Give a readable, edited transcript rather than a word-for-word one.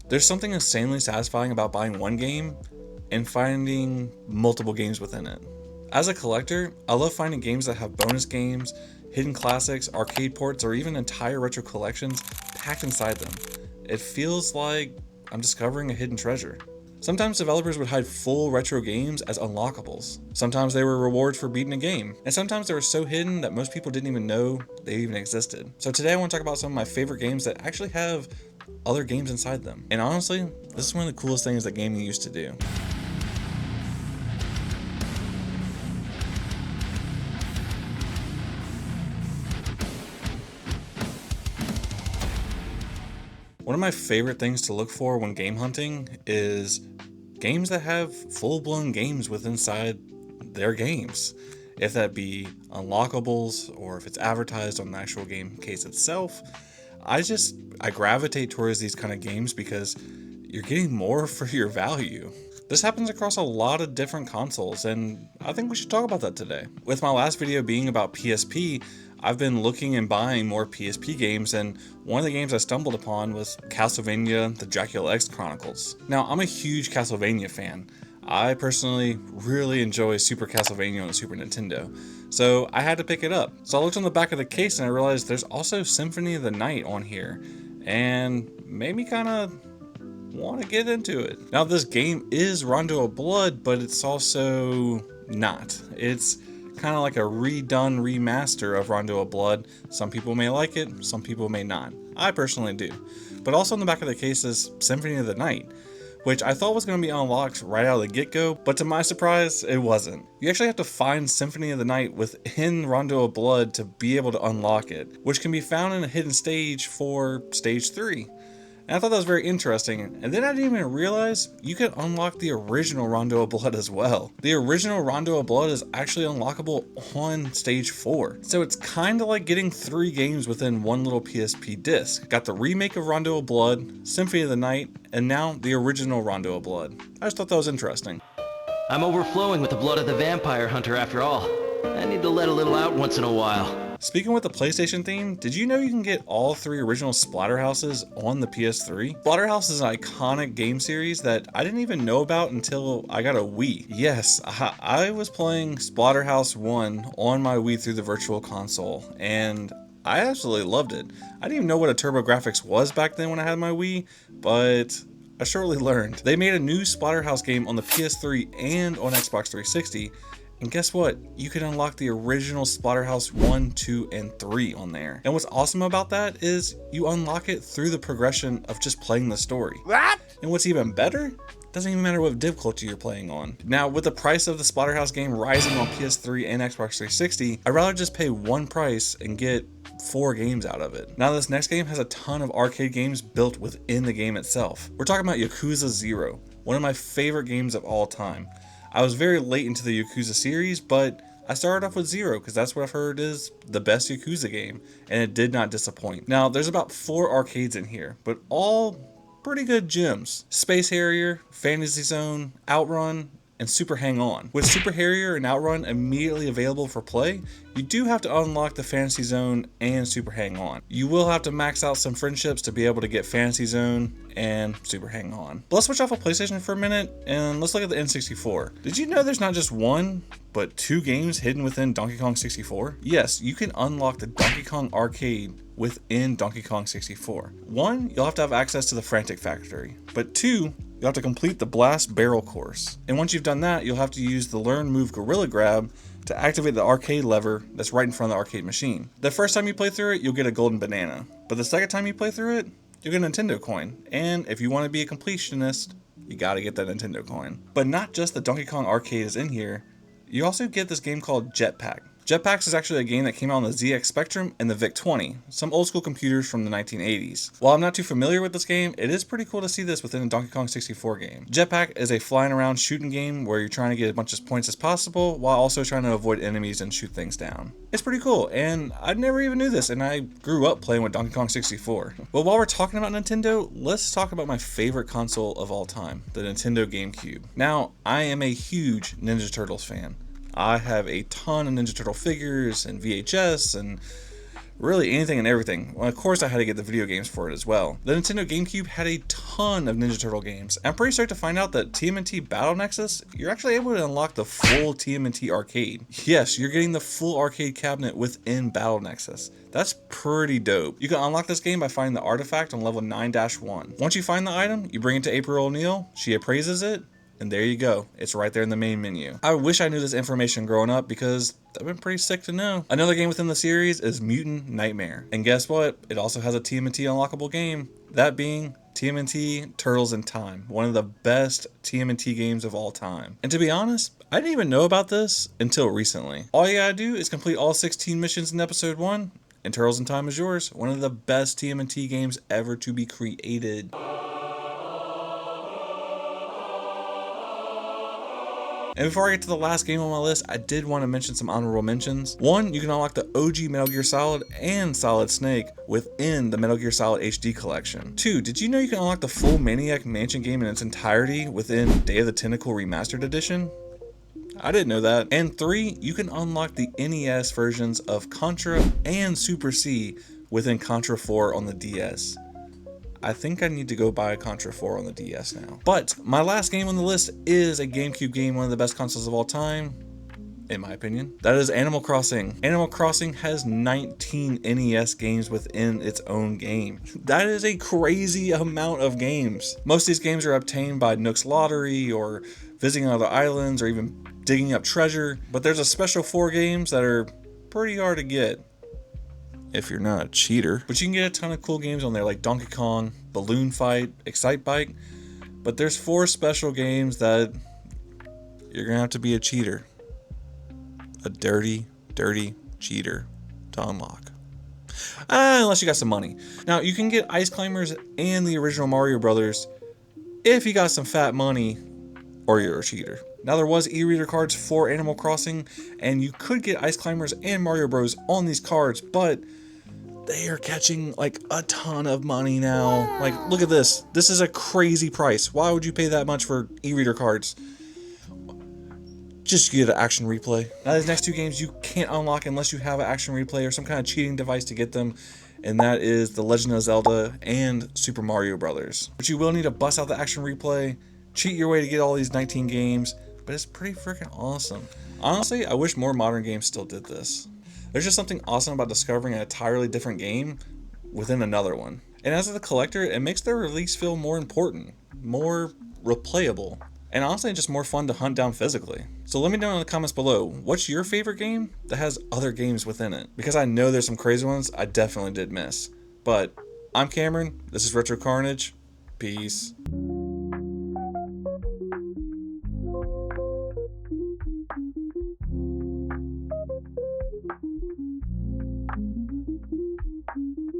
There's something insanely satisfying about buying one game and finding multiple games within it. As a collector, I love finding games that have bonus games, hidden classics, arcade ports, or even entire retro collections packed inside them. It feels like I'm discovering a hidden treasure. Sometimes developers would hide full retro games as unlockables. Sometimes they were rewards for beating a game, and sometimes they were so hidden that most people didn't even know they even existed. So today I want to talk about some of my favorite games that actually have other games inside them. And honestly, this is one of the coolest things that gaming used to do. One of my favorite things to look for when game hunting is games that have full-blown games within inside their games. If that be unlockables or if it's advertised on the actual game case itself, I gravitate towards these kind of games because you're getting more for your value. This happens across a lot of different consoles, and I think we should talk about that today. With my last video being about PSP, I've been looking and buying more PSP games, and one of the games I stumbled upon was Castlevania: The Dracula X Chronicles. Now, I'm a huge Castlevania fan. I personally really enjoy Super Castlevania on the Super Nintendo, so I had to pick it up. So I looked on the back of the case and I realized there's also Symphony of the Night on here, and made me kind of want to get into it. Now, this game is Rondo of Blood, but it's also not. It's kind of like a redone remaster of Rondo of Blood. Some people may like it, some people may not. I personally do. But also on the back of the case is Symphony of the Night, which I thought was going to be unlocked right out of the get-go, but to my surprise, it wasn't. You actually have to find Symphony of the Night within Rondo of Blood to be able to unlock it, which can be found in a hidden stage for Stage 3. And I thought that was very interesting, and then I didn't even realize you could unlock the original Rondo of Blood as well. The original Rondo of Blood is actually unlockable on Stage 4. So it's kind of like getting 3 games within one little PSP disc. Got the remake of Rondo of Blood, Symphony of the Night, and now the original Rondo of Blood. I just thought that was interesting. I'm overflowing with the blood of the vampire hunter after all. I need to let a little out once in a while. Speaking with the PlayStation theme, did you know you can get all 3 original Splatterhouses on the PS3? Splatterhouse is an iconic game series that I didn't even know about until I got a Wii. Yes, I was playing Splatterhouse 1 on my Wii through the Virtual Console, and I absolutely loved it. I didn't even know what a TurboGrafx was back then when I had my Wii, but I shortly learned. They made a new Splatterhouse game on the PS3 and on Xbox 360, and guess what? You can unlock the original Splatterhouse 1, 2, and 3 on there. And what's awesome about that is you unlock it through the progression of just playing the story. What? And what's even better? Doesn't even matter what difficulty you're playing on. Now, with the price of the Splatterhouse game rising on PS3 and Xbox 360, I'd rather just pay one price and get 4 games out of it. Now, this next game has a ton of arcade games built within the game itself. We're talking about Yakuza Zero, one of my favorite games of all time. I was very late into the Yakuza series, but I started off with Zero because that's what I've heard is the best Yakuza game, and it did not disappoint. Now, there's about 4 arcades in here, but all pretty good gems. Space Harrier, Fantasy Zone, Outrun, and Super Hang-On. With Super Harrier and Outrun immediately available for play, you do have to unlock the Fantasy Zone and Super Hang-On. You will have to max out some friendships to be able to get Fantasy Zone and Super Hang-On. But let's switch off of PlayStation for a minute and let's look at the N64. Did you know there's not just 1, but 2 games hidden within Donkey Kong 64? Yes, you can unlock the Donkey Kong arcade within Donkey Kong 64. 1, you'll have to have access to the Frantic Factory, but 2, you'll have to complete the Blast Barrel course. And once you've done that, you'll have to use the Learn Move Gorilla Grab to activate the arcade lever that's right in front of the arcade machine. The first time you play through it, you'll get a golden banana, but the second time you play through it, you'll get a Nintendo coin. And if you want to be a completionist, you gotta get that Nintendo coin. But not just the Donkey Kong arcade is in here, you also get this game called Jetpack. Jetpacks is actually a game that came out on the ZX Spectrum and the VIC-20, some old school computers from the 1980s. While I'm not too familiar with this game, it is pretty cool to see this within a Donkey Kong 64 game. Jetpack is a flying around shooting game where you're trying to get as much as points as possible while also trying to avoid enemies and shoot things down. It's pretty cool, and I never even knew this, and I grew up playing with Donkey Kong 64. Well, while we're talking about Nintendo, let's talk about my favorite console of all time, the Nintendo GameCube. Now, I am a huge Ninja Turtles fan. I have a ton of Ninja Turtle figures and VHS and Really anything and everything. Well, of course I had to get the video games for it as well. The Nintendo GameCube had a ton of Ninja Turtle games. I'm pretty stoked to find out that TMNT Battle Nexus, you're actually able to unlock the full TMNT arcade. Yes, you're getting the full arcade cabinet within Battle Nexus. That's pretty dope. You can unlock this game by finding the artifact on level 9-1. Once you find the item, you bring it to April O'Neil, she appraises it, and there you go. It's right there in the main menu. I wish I knew this information growing up because that'd been pretty sick to know. Another game within the series is Mutant Nightmare. And guess what? It also has a TMNT unlockable game. That being TMNT Turtles in Time, one of the best TMNT games of all time. And to be honest, I didn't even know about this until recently. All you gotta do is complete all 16 missions in episode 1, and Turtles in Time is yours. One of the best TMNT games ever to be created. And before I get to the last game on my list, I did want to mention some honorable mentions. 1, you can unlock the OG Metal Gear Solid and Solid Snake within the Metal Gear Solid HD collection. 2, did you know you can unlock the full Maniac Mansion game in its entirety within Day of the Tentacle Remastered Edition? I didn't know that. And 3, you can unlock the NES versions of Contra and Super C within Contra 4 on the DS. I think I need to go buy a Contra 4 on the DS now. But my last game on the list is a GameCube game, one of the best consoles of all time, in my opinion. That is Animal Crossing. Animal Crossing has 19 NES games within its own game. That is a crazy amount of games. Most of these games are obtained by Nook's Lottery or visiting other islands or even digging up treasure. But there's a special 4 games that are pretty hard to get if you're not a cheater. But you can get a ton of cool games on there like Donkey Kong, Balloon Fight, Excite Bike. But there's 4 special games that you're gonna have to be a cheater. A dirty, dirty cheater to unlock. Unless you got some money. Now you can get Ice Climbers and the original Mario Brothers if you got some fat money or you're a cheater. Now there was e-reader cards for Animal Crossing and you could get Ice Climbers and Mario Bros on these cards, but they are catching like a ton of money now. Like, look at this. This is a crazy price. Why would you pay that much for e-reader cards? Just get an action replay. Now these next 2 games you can't unlock unless you have an action replay or some kind of cheating device to get them. And that is The Legend of Zelda and Super Mario Brothers. But you will need to bust out the action replay, cheat your way to get all these 19 games, but it's pretty freaking awesome. Honestly, I wish more modern games still did this. There's just something awesome about discovering an entirely different game within another one. And as a collector, it makes their release feel more important, more replayable, and honestly just more fun to hunt down physically. So let me know in the comments below, what's your favorite game that has other games within it? Because I know there's some crazy ones I definitely did miss. But I'm Cameron, this is Retro Carnage, peace.